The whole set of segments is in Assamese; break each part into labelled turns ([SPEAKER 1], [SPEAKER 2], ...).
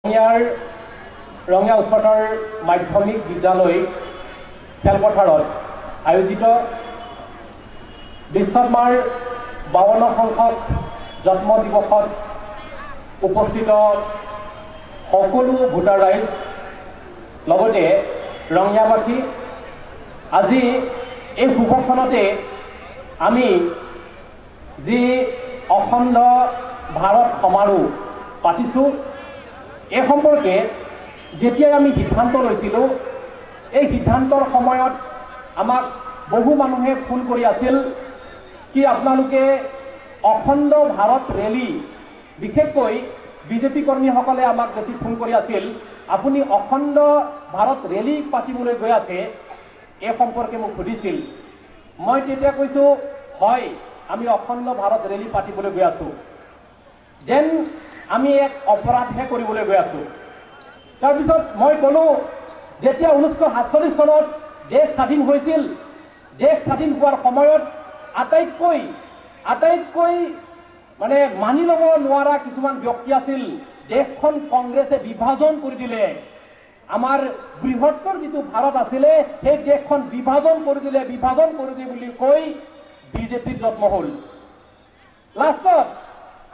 [SPEAKER 1] ৰঙিয়া উচ্চতৰ মাধ্যমিক বিদ্যালয় খেলপথাৰত আয়োজিত বিশ্বকৰ্মাৰ 52 সংখ্যক জন্ম দিৱসত উপস্থিত সকলো ভোটাৰ ৰাইজ লগতে ৰঙিয়াবাসী আজি এই শুভক্ষণতে আমি যি অখণ্ড ভাৰত সমাৰোহ পাতিছোঁ এই সম্পৰ্কে যেতিয়া আমি সিদ্ধান্ত লৈছিলোঁ এই সিদ্ধান্তৰ সময়ত আমাক বহু মানুহে ফোন কৰি আছিল কি আপোনালোকে অখণ্ড ভাৰত ৰেলী বিশেষকৈ বিজেপি কৰ্মীসকলে আমাক বেছি ফোন কৰি আছিল আপুনি অখণ্ড ভাৰত ৰেলী পাতিবলৈ গৈ আছে এই সম্পৰ্কে মোক সুধিছিল মই তেতিয়া কৈছোঁ হয় আমি অখণ্ড ভাৰত ৰেলী পাতিবলৈ গৈ আছোঁ যেন আমি এক অপৰাধহে কৰিবলৈ গৈ আছোঁ তাৰপিছত মই ক'লোঁ যেতিয়া 1947 চনত দেশ স্বাধীন হৈছিল দেশ স্বাধীন হোৱাৰ সময়ত আটাইতকৈ মানে মানি ল'ব নোৱাৰা কিছুমান ব্যক্তি আছিল দেশখন কংগ্ৰেছে বিভাজন কৰি দিলে আমাৰ বৃহত্তৰ যিটো ভাৰত আছিলে সেই দেশখন বিভাজন কৰি দিলে বুলি কৈ বিজেপিৰ জন্ম হ'ল লাষ্টত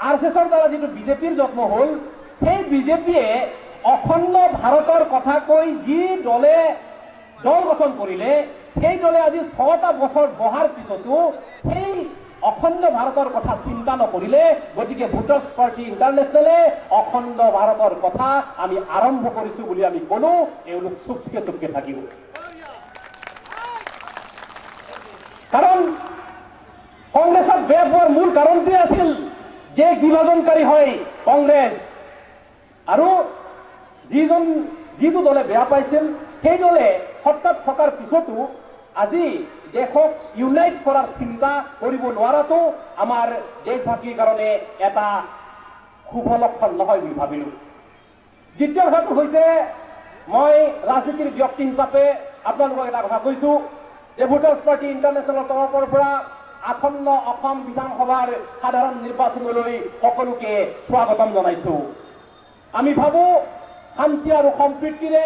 [SPEAKER 1] আৰএছএছৰ দ্বাৰা যিটো বিজেপিৰ জন্ম হ'ল সেই বিজেপিয়ে অখণ্ড ভাৰতৰ কথা কৈ যি দলে দল গঠন কৰিলে সেই দলে আজি 6টা বছৰ বহাৰ পিছতো সেই অখণ্ড ভাৰতৰ কথা চিন্তা নকৰিলে গতিকে ভোটাৰ্ছ পাৰ্টি ইণ্টাৰনেশ্যনেলে অখণ্ড ভাৰতৰ কথা আমি আৰম্ভ কৰিছোঁ বুলি আমি ক'লোঁ এওঁলোক চুপকে থাকিব কাৰণ কংগ্ৰেছত বেয়া পোৱাৰ মূল কাৰণটোৱে আছিল যে বিভাজনকাৰী হয় কংগ্ৰেছ আৰু যিটো দলে বেয়া পাইছিল সেই দলে সত্তাত থকাৰ পিছতো আজি দেশক ইউনাইট কৰাৰ চিন্তা কৰিব নোৱাৰাটো আমাৰ দেশবাসীৰ কাৰণে এটা শুভ লক্ষণ নহয় বুলি ভাবিলোঁ দ্বিতীয় কথাটো হৈছে মই ৰাজনীতিৰ ব্যক্তি হিচাপে আপোনালোকক এটা কথা কৈছোঁ যে ভোটাৰ্ছ পাৰ্টি ইণ্টাৰনেশ্যনেলৰ তৰফৰ পৰা আসন্ন অসম বিধানসভাৰ সাধাৰণ নিৰ্বাচনলৈ সকলোকে স্বাগতম জনাইছোঁ আমি ভাবোঁ শান্তি আৰু সম্প্ৰীতিৰে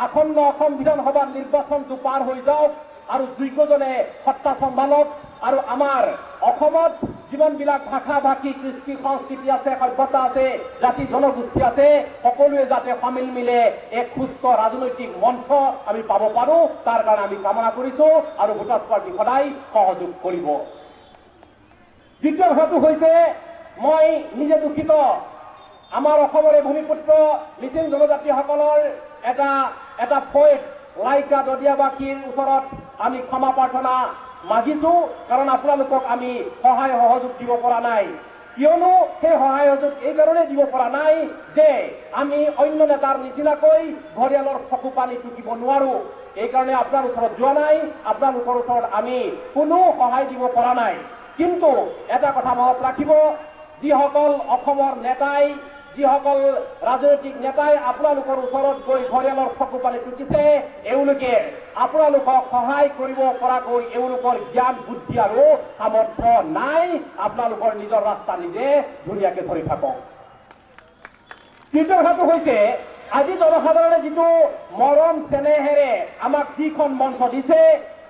[SPEAKER 1] আসন্ন অসম বিধানসভাৰ নিৰ্বাচনটো পাৰ হৈ যাওক আৰু যোগ্যজনে সত্তা চম্ভালক আৰু আমাৰ অসমত যিমানবিলাক ভাষা ভাষী কৃষ্টি সংস্কৃতি আছে সভ্যতা আছে জাতি জনগোষ্ঠী আছে সকলোৱে যাতে সমিল মিলে এক সুস্থ ৰাজনৈতিক মঞ্চ আমি পাব পাৰোঁ তাৰ কাৰণে আমি কামনা কৰিছোঁ আৰু ভোটাৰ্ছ পাৰ্টি সদায় সহযোগ কৰিব দ্বিতীয় কথাটো হৈছে মই নিজে দুখিত আমাৰ অসমৰে ভূমিপুত্ৰ মিচিং জনজাতিসকলৰ এটা ফৈদ লাইকা দদিয়াবাসীৰ ওচৰত আমি ক্ষমা প্ৰাৰ্থনা মাগিছোঁ কাৰণ আপোনালোকক আমি সহায় সহযোগ দিব পৰা নাই কিয়নো সেই সহায় সহযোগ এইকাৰণে দিব পৰা নাই যে আমি অন্য নেতাৰ নিচিনাকৈ ঘৰিয়ালৰ চকু পানী টুকিব নোৱাৰোঁ এইকাৰণে আপোনাৰ ওচৰত যোৱা নাই আপোনালোকৰ ওচৰত আমি কোনো সহায় দিব পৰা নাই কিন্তু এটা কথা মনত ৰাখিব যিসকল অসমৰ নেতাই যিসকল ৰাজনৈতিক নেতাই আপোনালোকৰ ওচৰত গৈ ঘৰিয়ালৰ চকু পানী টুকিছে এওঁলোকে আপোনালোকক সহায় কৰিব পৰাকৈ এওঁলোকৰ জ্ঞান বুদ্ধি আৰু সামৰ্থ্য নাই আপোনালোকৰ নিজৰ ৰাস্তা নিজে ধুনীয়াকৈ ধৰি থাকক তৃতীয় কথাটো হৈছে আজি জনসাধাৰণে যিটো মৰম চেনেহেৰে আমাক যিখন মঞ্চ দিছে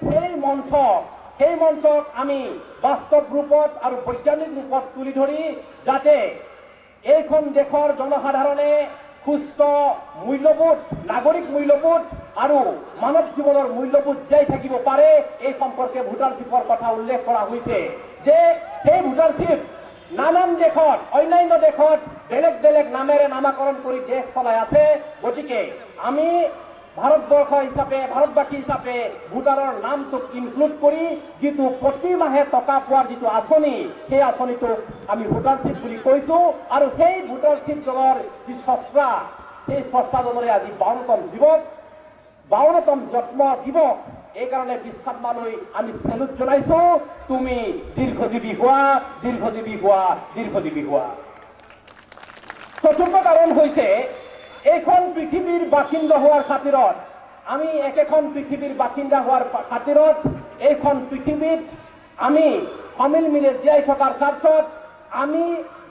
[SPEAKER 1] সেই মঞ্চক আমি বাস্তৱ ৰূপত আৰু বৈজ্ঞানিক ৰূপত তুলি ধৰি যাতে এইখন দেশৰ জনসাধাৰণে সুস্থ মূল্যবোধ নাগৰিক মূল্যবোধ আৰু মানৱ জীৱনৰ মূল্যবোধ জীয়াই থাকিব পাৰে এই সম্পৰ্কে ভোটাৰশ্বিপৰ কথা উল্লেখ কৰা হৈছে যে সেই ভোটাৰশ্বিপ নানান দেশত অন্যান্য দেশত বেলেগ নামেৰে নামাকৰণ কৰি দেশ চলাই আছে গতিকে আমি ভাৰতবাসী হিচাপে ভোটাৰৰ নামটোক ইনক্লুড কৰি যিটো প্ৰতি মাহে টকা পোৱাৰ যিটো আঁচনি সেই আঁচনিটোক আমি ভোটাৰশ্বিপ বুলি কৈছোঁ আৰু সেই ভোটাৰশ্বিপ দলৰ যি স্ৰষ্টা সেই স্ৰষ্টাজনৰে আজি 52তম জন্ম দিৱস এইকাৰণে বিশ্বকৰ্মালৈ আমি চেলুট জনাইছোঁ তুমি দীৰ্ঘজীৱী হোৱা চতুৰ্থ কাৰণ হৈছে এইখন পৃথিৱীৰ বাসিন্দা হোৱাৰ খাতিৰত আমি একেখন পৃথিৱীৰ বাসিন্দা হোৱাৰ খাতিৰত এইখন পৃথিৱীত আমি সমিল মিলে জীয়াই থকাৰ স্বাৰ্থত আমি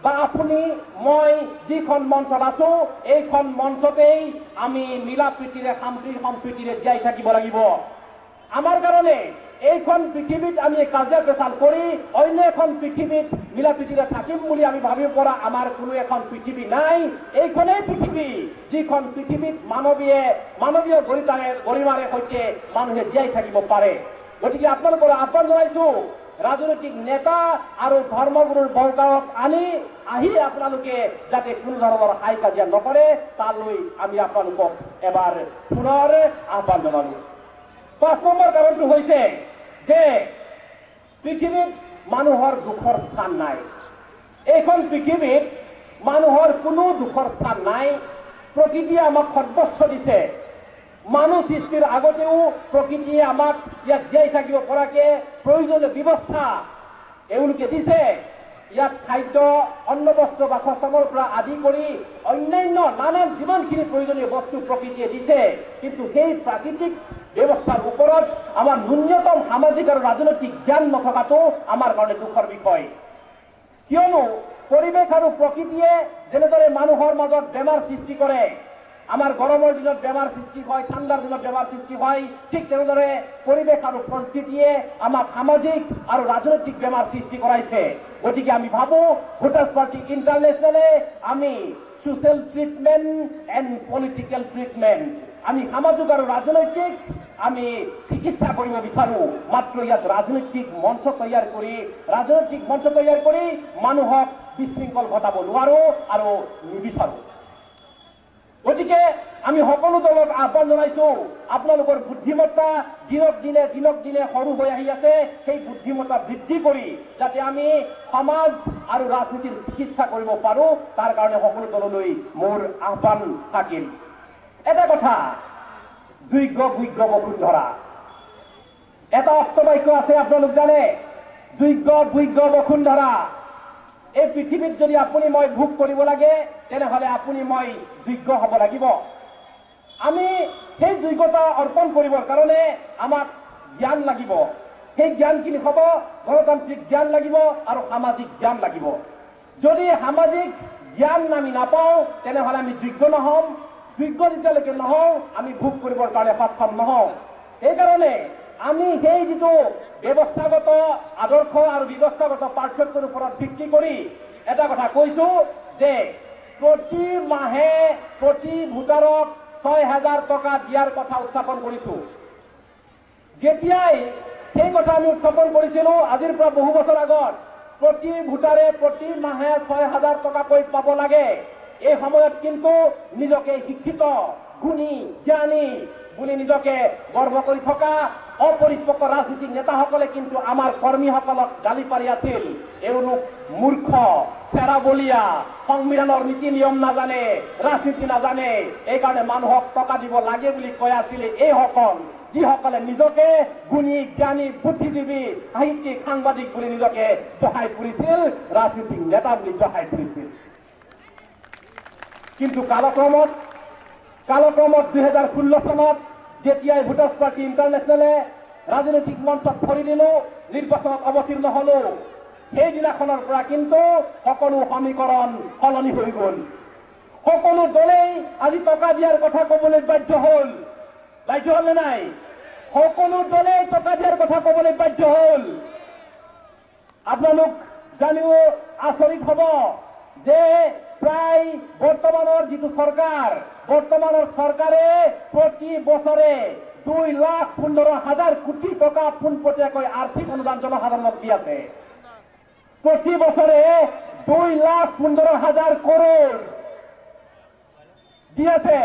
[SPEAKER 1] বা আপুনি মই যিখন মঞ্চত আছো এইখন মঞ্চতেই আমি মিলা প্ৰীতিৰে সম্প্ৰীতিৰে জীয়াই থাকিব লাগিব। আমাৰ কাৰণে এইখন পৃথিৱীত আমি কাজিয়া পেচাল কৰি অন্য এখন পৃথিৱীত মিলা প্ৰীতিৰে থাকিম বুলি আমি ভাবিব পৰা আমাৰ কোনো এখন পৃথিৱী নাই। এইখনেই পৃথিৱী যিখন পৃথিৱীত মানৱীয় গৰিমাৰে সৈতে মানুহে জীয়াই থাকিব পাৰে। গতিকে আপোনালোকৰ আহ্বান জনাইছো, ৰাজনৈতিক নেতা আৰু ধৰ্মগুৰুৰ বংশাৱক আহি আপোনালোকে যাতে কোনো ধৰণৰ হাই কাজিয়া নকৰে তালৈ আমি আপোনালোকক এবাৰ পুনৰ আহ্বান জনালো। 5 নম্বৰ কাৰণটো হৈছে যে পৃথিৱীত মানুহৰ দুখৰ স্থান নাই। এইখন পৃথিৱীত মানুহৰ কোনো দুখৰ স্থান নাই। প্ৰকৃতিয়ে আমাক সৰ্বস্ব দিছে। মানুহ সৃষ্টিৰ আগতেও প্ৰকৃতিয়ে আমাক ইয়াত জীয়াই থাকিব পৰাকে প্ৰয়োজনীয় ব্যৱস্থা এওঁলোকে দিছে। ইয়াত খাদ্য, অন্ন, বস্ত্ৰ, বাসস্থানৰ পৰা আদি কৰি অন্যান্য নানান যিমানখিনি প্ৰয়োজনীয় বস্তু প্ৰকৃতিয়ে দিছে, কিন্তু সেই প্ৰাকৃতিক ব্যৱস্থাৰ ওপৰত আমাৰ ন্যূনতম সামাজিক আৰু ৰাজনৈতিক জ্ঞান নথকাটো আমাৰ কাৰণে দুখৰ বিষয়। কিয়নো পৰিৱেশ আৰু প্ৰকৃতিয়ে যেনেদৰে মানুহৰ মাজত বেমাৰ সৃষ্টি কৰে, আমাৰ গৰমৰ দিনত বেমাৰ সৃষ্টি হয়, ঠাণ্ডাৰ দিনত বেমাৰ সৃষ্টি হয়, ঠিক তেনেদৰে পৰিৱেশ আৰু পৰিস্থিতিয়ে আমাক সামাজিক আৰু ৰাজনৈতিক বেমাৰ সৃষ্টি কৰাইছে। গতিকে আমি ভাবো ভোটাৰ্ছ পাৰ্টি ইণ্টাৰনেশ্যনেলে আমি social treatment and political treatment, আমি সামাজিক আৰু ৰাজনৈতিক আমি চিকিৎসা কৰিব বিচাৰো। মাত্ৰ ইয়াত ৰাজনৈতিক মঞ্চ তৈয়াৰ কৰি মানুহক বিশৃংখল ঘটাব নোৱাৰো আৰু নিবিচাৰো। গতিকে আমি সকলো দলক আহ্বান জনাইছো, আপোনালোকৰ বুদ্ধিমত্তা দিনক দিনে সৰু হৈ আহি আছে। সেই বুদ্ধিমত্তা বৃদ্ধি কৰি যাতে আমি সমাজ আৰু ৰাজনীতিৰ চিকিৎসা কৰিব পাৰো, তাৰ কাৰণে সকলো দললৈ মোৰ আহ্বান থাকিল। এটা কথা, যোগ্য ভোগ্য বসুন্ধৰা, এটা অষ্টবাক্য আছে আপোনালোক জানে, যোগ্য ভোগ্য বসুন্ধৰা। এই পৃথিৱীত যদি আপুনি মই ভোগ কৰিব লাগে তেনেহলে আপুনি মই যোগ্য হ'ব লাগিব। আমি সেই যোগ্যতা অৰ্পণ কৰিবৰ কাৰণে আমাক জ্ঞান লাগিব। সেই জ্ঞানখিনি হ'ব গণতান্ত্ৰিক জ্ঞান লাগিব আৰু সামাজিক জ্ঞান লাগিব। যদি সামাজিক জ্ঞান আমি নাপাওঁ তেনেহলে আমি যোগ্য নহম। যোগ্য যেতিয়ালৈকে নহওঁ আমি ভোগ কৰিবৰ কাৰণে সক্ষম নহওঁ। সেইকাৰণে আমি সেই যিটো ব্যৱস্থাগত আদৰ্শ আৰু ব্যৱস্থাগত পাৰ্থক্যৰ ওপৰত ভিত্তি কৰি এটা কথা কৈছো যে প্ৰতি মাহে প্ৰতি ভোটাৰক 6,000 টকা দিয়াৰ কথা উত্থাপন কৰিছো। যেতিয়াই সেই কথা আমি উত্থাপন কৰিছিলো আজিৰ পৰা বহু বছৰ আগত, প্ৰতি ভোটাৰে প্ৰতি মাহে 6,000 টকাকৈ পাব লাগে। এই সময়ত কিন্তু নিজকে শিক্ষিত, গুণী, জ্ঞানী বুলি নিজকে গৰ্ব কৰি থকা অপৰিপক্ক ৰাজনীতিক নেতাসকলে কিন্তু আমাৰ কৰ্মীসকলক গালি পাৰি আছিল। এওঁলোক মূৰ্খ, চেৰাবলীয়া, সংবিধানৰ নীতি নিয়ম নাজানে, ৰাজনীতি নাজানে, এইকাৰণে মানুহক টকা দিব লাগে বুলি কৈ আছিলে এইসকল যিসকলে নিজকে গুণী, জ্ঞানী, বুদ্ধিজীৱী, সাহিত্যিক, সাংবাদিক বুলি নিজকে জহাই ফুৰিছিল, ৰাজনীতিক নেতা বুলি জহাই ফুৰিছিল। কিন্তু কালক্ৰমত 2016 চনত যেতিয়াই ভোটাৰ্ছ পাৰ্টি ইণ্টাৰনেশ্যনেলে ৰাজনৈতিক মঞ্চত ভৰি দিলো, নিৰ্বাচনত অৱতীৰ্ণ হলো, সেইদিনাখনৰ পৰা কিন্তু সকলো সমীকৰণ সলনি হৈ গল। সকলো দলেই আজি টকা দিয়াৰ কথা কবলৈ বাধ্য হল নে নাই? সকলো দলেই টকা দিয়াৰ কথা কবলৈ বাধ্য হল। আপোনালোক জানিও আচৰিত হব যে প্ৰায় বৰ্তমানৰ যিটো বৰ্তমানৰ চৰকাৰে প্ৰতি বছৰে 2,15,000 কোটি টকা পোনপটীয়াকৈ আৰ্থিক অনুদান জনসাধাৰণক দি আছে। প্ৰতি বছৰে 2,15,000 কৰোৰ দি আছে।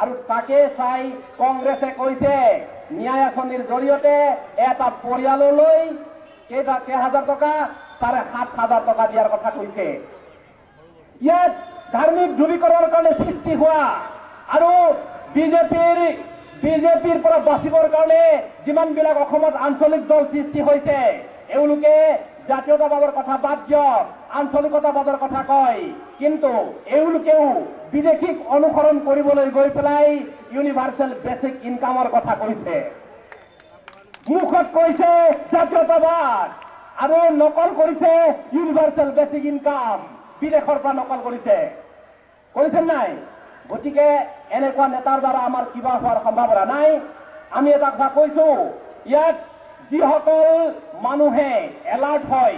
[SPEAKER 1] আৰু তাকে চাই কংগ্ৰেছে কৈছে ন্যায় আঁচনিৰ জৰিয়তে এটা পৰিয়াললৈ কেইহাজাৰ টকা, 7,500 টকা দিয়াৰ কথা কৈছে। ইয়াত ধাৰ্মিক ধ্ৰুৱীকৰণৰ কাৰণে সৃষ্টি হোৱা আৰু বিজেপিৰ পৰা বাচিবৰ কাৰণে যিমানবিলাক অসমত আঞ্চলিক দল সৃষ্টি হৈছে, এওঁলোকে জাতীয়তাবাদৰ কথা বাদ দিয়ক, আঞ্চলিকতাবাদৰ কথা কয়। কিন্তু এওঁলোকেও বিদেশীক অনুসৰণ কৰিবলৈ গৈ পেলাই ইউনিভাৰ্চেল বেচিক ইনকামৰ কথা কৈছে। মুখত কৈছে জাতীয়তাবাদ আৰু নকল কৰিছে ইউনিভাৰ্চেল বেচিক ইনকাম। বিদেশৰ পৰা নকল কৰিছে নাই? গতিকে এনেকুৱা নেতাৰ দ্বাৰা আমাৰ কিবা হোৱাৰ সম্ভাৱনা নাই। আমি এটা কথা কৈছো, ইয়াত যিসকল মানুহে এলাৰ্ট হয়,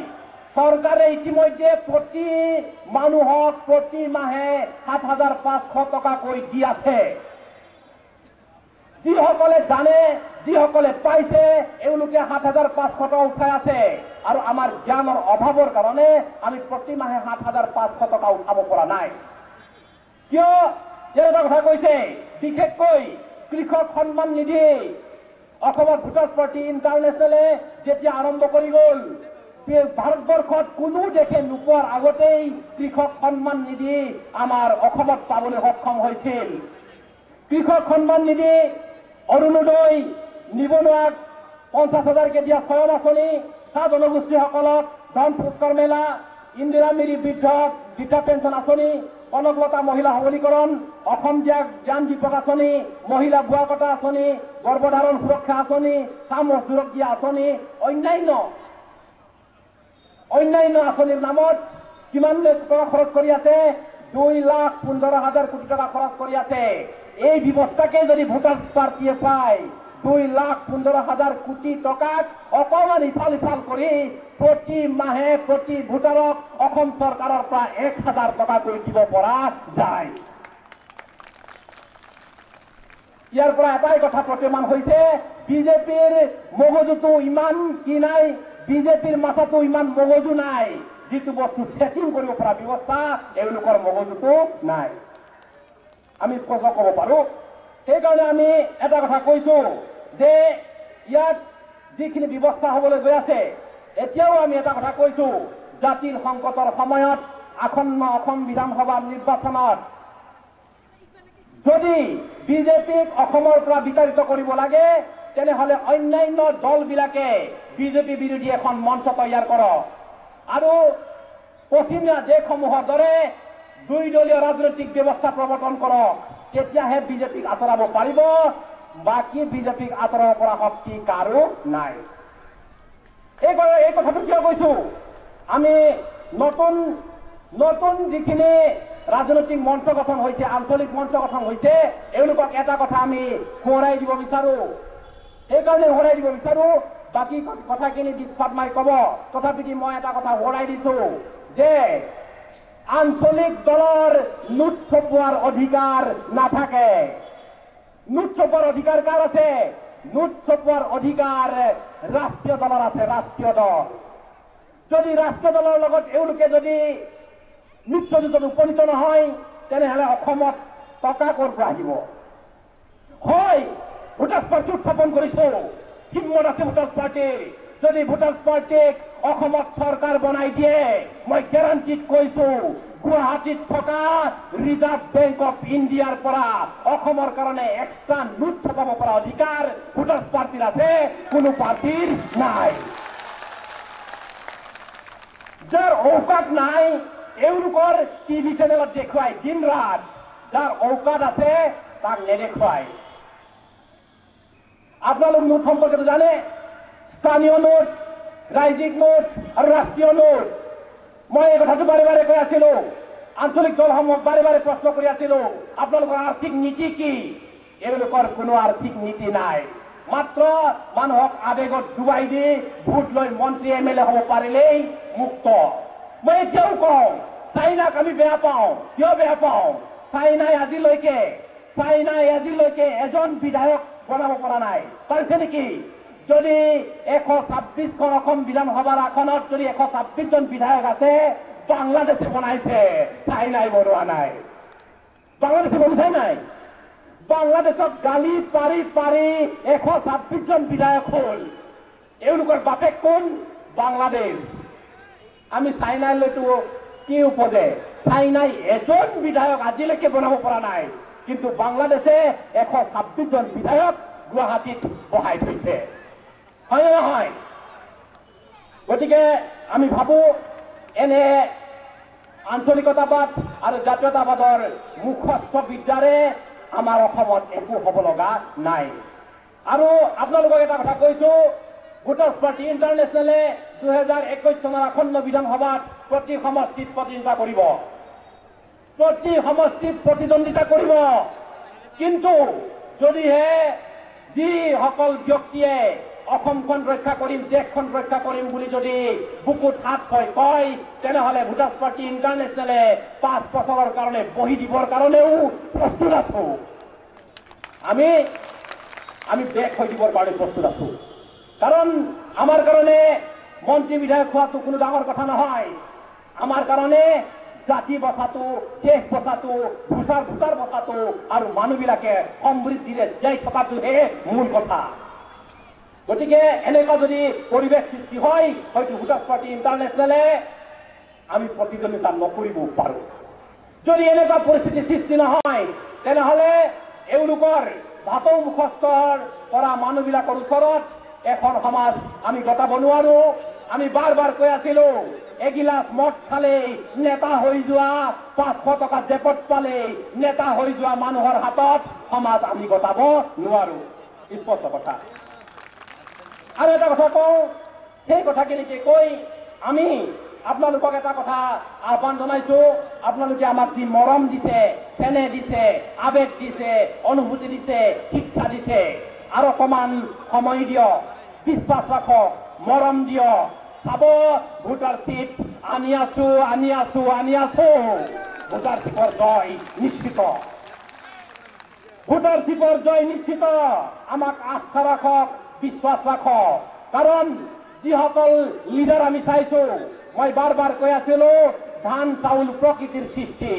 [SPEAKER 1] চৰকাৰে ইতিমধ্যে প্ৰতি মানুহক প্ৰতি মাহে ৭,৫০০ টকাকৈ দি আছে। যিসকলে জানে, যিসকলে পাইছে, এওঁলোকে ৭,৫০০ টকা উঠাই আছে। আৰু আমাৰ জ্ঞানৰ অভাৱৰ কাৰণে আমি প্ৰতি মাহে ৭,৫০০ টকা উঠাব পৰা নাই। কিয়? এটা কথা কৈছে, বিশেষকৈ কৃষক সন্মান নিধি অসমত ভোটাৰ্ছ পাৰ্টি ইণ্টাৰনেশ্যনেলে যেতিয়া আৰম্ভ কৰি গ'ল, ভাৰতবৰ্ষত কোনো দেশে নোপোৱাৰ আগতেই কৃষক সন্মান নিধি আমাৰ অসমত পাবলৈ সক্ষম হৈছিল। কৃষক সন্মান নিধি, অৰুণোদয়, নিবনুৱাক ৫০,০০০কে দিয়া স্বয়ং আঁচনি, চাহ জনগোষ্ঠীসকলক ধন পুৰস্কাৰ মেলা, ইন্দিৰা মিৰি বৃদ্ধা পেঞ্চন আঁচনি, কনকলতা মহিলা সবলীকৰণ, অসম জ্ঞান দীপক আঁচনি, মহিলা বোৱা কটা আঁচনি, গৰ্ভধাৰণ সুৰক্ষা আঁচনি, চাহ মজদুৰক দিয়া আঁচনি, অন্যান্য আঁচনিৰ নামত কিমান টকা খৰচ কৰি আছে? 2,15,000 কোটি টকা খৰচ কৰি আছে। এই ব্যৱস্থাকে যদি ভোটাৰ্ছ পাৰ্টিয়ে পায়, 2,15,000 কোটি টকাক অকমান ইফাল কৰি প্ৰতি মাহে প্ৰতি ভোটাৰক অসম চৰকাৰৰ পৰা 1,000 টকাকৈ দিব পৰা যায়। ইয়াৰ পৰা এটাই কথা প্ৰতীয়মান হৈছে, বিজেপিৰ মগজুটো ইমান কি নাই, বিজেপিৰ মাথাটো ইমান মগজু নাই, যিটো বস্তু ছেটিং কৰিব পৰা ব্যৱস্থা এওঁলোকৰ মগজুটো নাই। আমি স্পষ্ট ক'ব পাৰো। সেইকাৰণে আমি এটা কথা কৈছো যে ইয়াত যিখিনি ব্যৱস্থা হ'বলৈ গৈ আছে, এতিয়াও আমি এটা কথা কৈছো, জাতিৰ সংকটৰ সময়ত আসন্ন অসম বিধানসভা নিৰ্বাচনত যদি বিজেপিক অসমৰ পৰা বিতাড়িত কৰিব লাগে, তেনেহলে অন্যান্য দলবিলাকে বিজেপি বিৰোধী এখন মঞ্চ তৈয়াৰ কৰক আৰু পশ্চিমীয়া দেশসমূহৰ দৰে 2 দলীয় ৰাজনৈতিক ব্যৱস্থা প্ৰৱৰ্তন কৰক। তেতিয়াহে বিজেপিক আঁতৰাব পাৰিব। বাকী বিজেপিক আঁতৰাব পৰা শক্তি কাৰো নাই। এই কথাটো কিয় কৈছো? আমি নতুন যিখিনি ৰাজনৈতিক মঞ্চ গঠন হৈছে, আঞ্চলিক মঞ্চ গঠন হৈছে, এওঁলোকক এটা কথা আমি সোঁৱৰাই দিব বিচাৰো। সেইকাৰণে সোঁৱৰাই দিব বিচাৰো, বাকী কথাখিনি বিশ্বত মাই ক'ব, তথাপিতো মই এটা কথা সোঁৱৰাই দিছো যে আঞ্চলিক দলৰ নোট ছপোৱাৰ অধিকাৰ নাথাকে। নোট ছপোৱাৰ অধিকাৰ কাৰ আছে? নোট ছপোৱাৰ অধিকাৰ ৰাষ্ট্ৰীয় দলৰ আছে। ৰাষ্ট্ৰীয় দল যদি ৰাষ্ট্ৰীয় দলৰ লগত এওঁলোকে যদি মিত্ৰজোঁটত উপনীত নহয়, তেনেহলে অসমত টকা ক'ৰ পৰা আহিব? হয়, ভোটাৰ্ছ পাৰ্টি উত্থাপন কৰিছো, হিম্মত আছে ভোটাৰ্ছ পাৰ্টিৰ। যদি ভোটাৰ্ছ পাৰ্টিক অসমত চৰকাৰ বনাই দিয়ে, মই গেৰাণ্টিত কৈছো, গুৱাহাটীত থকা ৰিজাৰ্ভ বেংক অফ ইণ্ডিয়াৰ পৰা অসমৰ কাৰণে এক্সট্ৰা নোট ছপাব পৰা অধিকাৰ ভোটাৰ্ছ পাৰ্টিৰ আছে, কোনো পাৰ্টিৰ নাই। যাৰ ঔকাত নাই, এওঁলোকৰ টিভি চেনেলত দেখুৱাই দিন ৰাত, যাৰ ঔকাত আছে তাক নেদেখুৱাই। আপোনালোক নোট সম্পৰ্কে জানে, স্থানীয় নোট, ৰাজ্যিক নোট আৰু ৰাষ্ট্ৰীয় নোট। মই এই কথাটো বাৰে বাৰে কৈ আছিলো, আঞ্চলিক দলসমূহক বাৰে বাৰে প্ৰশ্ন কৰি আছিলো, আপোনালোকৰ আৰ্থিক নীতি কি? এওঁলোকৰ কোনো আৰ্থিক নীতি নাই। মাত্ৰ মানুহক আবেগত ডুবাই দি ভোট লৈ মন্ত্ৰী MLA হ'ব পাৰিলেই মুক্ত। মই এতিয়াও কওঁ, চাইনাক আমি বেয়া পাওঁ। কিয় বেয়া পাওঁ? চাইনাই আজিলৈকে এজন বিধায়ক বনাব পৰা নাই। পাৰিছে নেকি? যদি 126খন অসম বিধানসভাৰ আসনত যদি 126জন বিধায়ক আছে, বাংলাদেশে বনাইছে, চাইনাই বনোৱা নাই। বাংলাদেশে বনাইছে নাই? বাংলাদেশক গালি পাৰি 126জন বিধায়ক হ'ল। এওঁলোকৰ বাপেক কোন? বাংলাদেশ। আমি চাইনালৈতো কি উপদে? চাইনাই এজন বিধায়ক আজিলৈকে বনাব পৰা নাই, কিন্তু বাংলাদেশে 126জন বিধায়ক গুৱাহাটীত বহাই থৈছে। হয় নে নহয়? গতিকে আমি ভাবো এনে আঞ্চলিকতাবাদ আৰু জাতীয়তাবাদৰ মুখস্থ বিদ্যাৰে আমাৰ অসমত একো হ'ব লগা নাই। আৰু আপোনালোকক এটা কথা কৈছো, ভোটাৰ্ছ পাৰ্টি ইণ্টাৰনেশ্যনেলে 2021 চনৰ আসন্ন বিধানসভাত প্ৰতি সমষ্টিত প্ৰতিদ্বন্দ্বিতা কৰিব, প্ৰতি সমষ্টিত প্ৰতিদ্বন্দ্বিতা কৰিব। কিন্তু যদিহে যিসকল ব্যক্তিয়ে অসমখন ৰক্ষা কৰিম, দেশখন ৰক্ষা কৰিম বুলি যদি বুকুত হাত থৈ কয়, তেনেহলে ভোটাৰ্ছ পাৰ্টি ইণ্টাৰনেশ্যনেলে 5 বছৰৰ কাৰণে বহি দিবৰ কাৰণেও প্ৰস্তুত আছো। আমি বেক হৈ দিবৰ কাৰণে প্ৰস্তুত আছো। কাৰণ আমাৰ কাৰণে মন্ত্ৰী বিধায়ক হোৱাটো কোনো ডাঙৰ কথা নহয়। আমাৰ কাৰণে জাতি বচাটো, দেশ বচাটো, ভোটাৰ বচাটো আৰু মানুহবিলাকে সমৃদ্ধিৰে জীয়াই থকাটোহে মূল কথা। গতিকে এনেকুৱা যদি পৰিৱেশ সৃষ্টি হয়, হয়তো ভোটাৰ্ছ পাৰ্টি ইণ্টাৰনেশ্যনেলে আমি প্ৰতিদ্বন্দ্বিতা নকৰিবও পাৰোঁ। যদি এনেকুৱা পৰিস্থিতি সৃষ্টি নহয়, তেনেহলে এওঁলোকৰ ভাতৌ মুখস্থৰ পৰা মানুহবিলাকৰ ওচৰত এখন সমাজ আমি গতাব নোৱাৰো। আমি বাৰ বাৰ কৈ আছিলো, এগিলাচ মদ খালেই নেতা হৈ যোৱা, 500 টকা জেপত পালেই নেতা হৈ যোৱা মানুহৰ হাতত সমাজ আমি গতাব নোৱাৰো। স্পষ্ট কথা। আৰু এটা কথা কওঁ, সেই কথাখিনিকে কৈ আমি আপোনালোকক এটা কথা আহ্বান জনাইছো। আপোনালোকে আমাক যি মৰম দিছে, চেনেহ দিছে, আবেগ দিছে, অনুভূতি দিছে, শিক্ষা দিছে, আৰু অকমান সময় দিয়ক, বিশ্বাস ৰাখক, মৰম দিয়ক। চাব, ভোটাৰশ্বিপ আনি আছো। ভোটাৰশ্বিপৰ জয় নিশ্চিত, ভোটাৰশ্বিপৰ জয় নিশ্চিত। আমাক আস্থা ৰাখক, বিশ্বাস ৰাখক। কাৰণ যিসকল লিডাৰ আমি চাইছো, মই বাৰ বাৰ কৈ আছিলো, ধান চাউল প্ৰকৃতিৰ সৃষ্টি,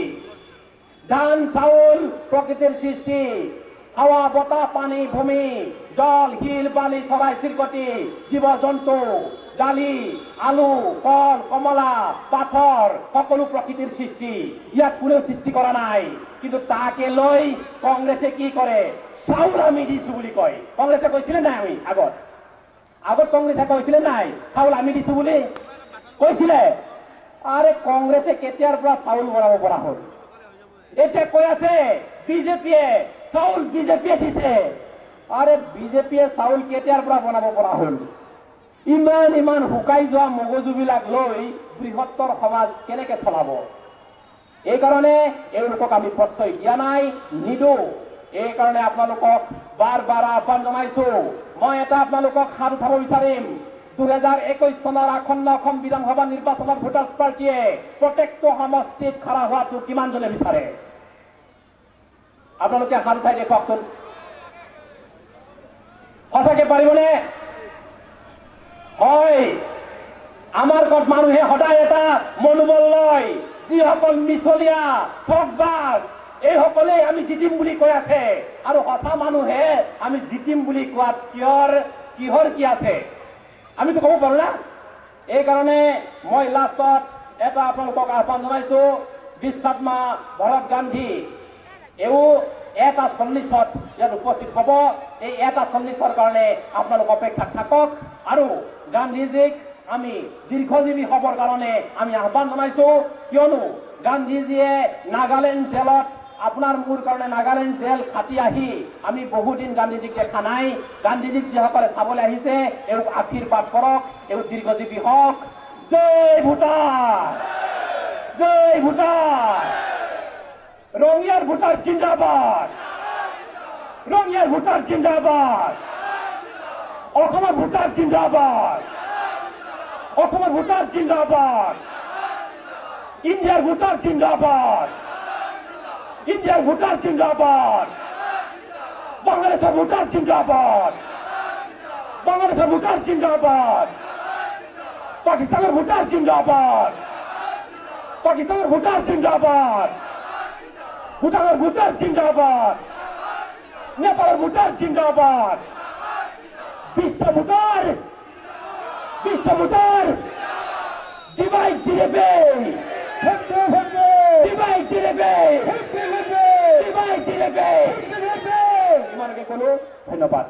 [SPEAKER 1] ধান চাউল প্ৰকৃতিৰ সৃষ্টি। হাৱা, বতাহ, পানী, ভূমি, জল, শিল, বালি, চৰাই চিৰিকটি, জীৱ জন্তু, দালি, আলু, কল, কমলা, পাথৰ, সকলো প্ৰকৃতিৰ সৃষ্টি। ইয়াক কোনেও সৃষ্টি কৰা নাই। কিন্তু তাকে লৈ কংগ্ৰেছে কি কৰে, চাউল আমি দিছো বুলি কয়। কংগ্ৰেছে কৈছিলে নাই? আমি আগত কংগ্ৰেছে কৈছিলে নাই চাউল আমি দিছো বুলি? কৈছিলে। আৰে কংগ্ৰেছে কেতিয়াৰ পৰা চাউল বনাব পৰা হ'ল? এতিয়া কৈ আছে বিজেপিয়ে চাউল বিজেপিয়ে দিছে। আৰে বিজেপিয়ে চাউল কেতিয়াৰ পৰা বনাব পৰা হ'ল? ইমান শুকাই যোৱা মগজুবিলাক লৈ বৃহত্তৰ সমাজ কেনেকে চলাব? এইকাৰণে এওঁলোকক আমি প্ৰশ্ৰয় দিয়া নাই, নিদো। এইকাৰণে আপোনালোকক বাৰ বাৰ আহ্বান জনাইছো। মই এটা আপোনালোকক হাত উঠাব বিচাৰিম। 2021 চনৰ আসন্ন অসম বিধানসভা নিৰ্বাচনত ভোটাৰ্ছ পাৰ্টিয়ে প্ৰত্যেকটো সমষ্টিত খাৰা হোৱাটো কিমানজনে বিচাৰে? আপোনালোকে হাত উঠাই দেখুৱাকচোন। সঁচাকে পাৰিবনে? হয়, আমাৰ ঘৰত মানুহে সদায় এটা মনোবল লয়, যিসকল মিছলীয়া ঠগবাজ এইসকলেই আমি জিতিম বুলি কৈ আছে। আৰু সঁচা মানুহে আমি জিতিম বুলি কোৱাত কিহৰ কি আছে? আমিতো ক'ব পাৰো না। এইকাৰণে মই লাষ্টত এটা আপোনালোকক আহ্বান জনাইছো। বিশ্বআত্মা ভৰত গান্ধী এও 1:40 ইয়াত উপস্থিত হ'ব। এই 1:40 কাৰণে আপোনালোক অপেক্ষাত থাকক। আৰু গান্ধীজীক আমি দীৰ্ঘজীৱী হ'বৰ কাৰণে আমি আহ্বান জনাইছো। কিয়নো গান্ধীজীয়ে নাগালেণ্ড জেলত, আপোনাৰ মোৰ কাৰণে নাগালেণ্ড জেল খাটি আহি আমি বহুদিন গান্ধীজীক দেখা নাই। গান্ধীজীক যিসকলে চাবলৈ আহিছে, এওঁক আশীৰ্বাদ কৰক, এওঁ দীৰ্ঘজীৱী হওক। জয় ভোটাৰ, জয় ভোটাৰ, ৰঙিয়াৰ ভোটাৰ জিন্দাবাদ, ৰঙিয়াৰ ভোটাৰ জিন্দাবাদ, অসমৰ ভোটাৰ জিন্দাবাদ, অসমৰ ভোটাৰ জিন্দাবাদ, ইণ্ডিয়াৰ ভোটাৰ জিন্দাবাদ, ইণ্ডিয়াৰ ভোটাৰ জিন্দাবাদ, বাংলাদেশের ভোটার জিন্দাবাদ, বাংলাদেশের ভোটার জিন্দাবাদ, পাকিস্তানের ভোটার জিন্দাবাদ, পাকিস্তানের ভোটার জিন্দাবাদ, ভুটানের ভোটার জিন্দাবাদ, নেপালের ভোটার জিন্দাবাদ, বিশ্ব ভোটার, বিশ্ব ভোটার, ডিভাইড জিরেবে, ডিভাইড জিরেবে, ডিভাইড জিরেবে। ইমানকে কোনো ধন্যবাদ।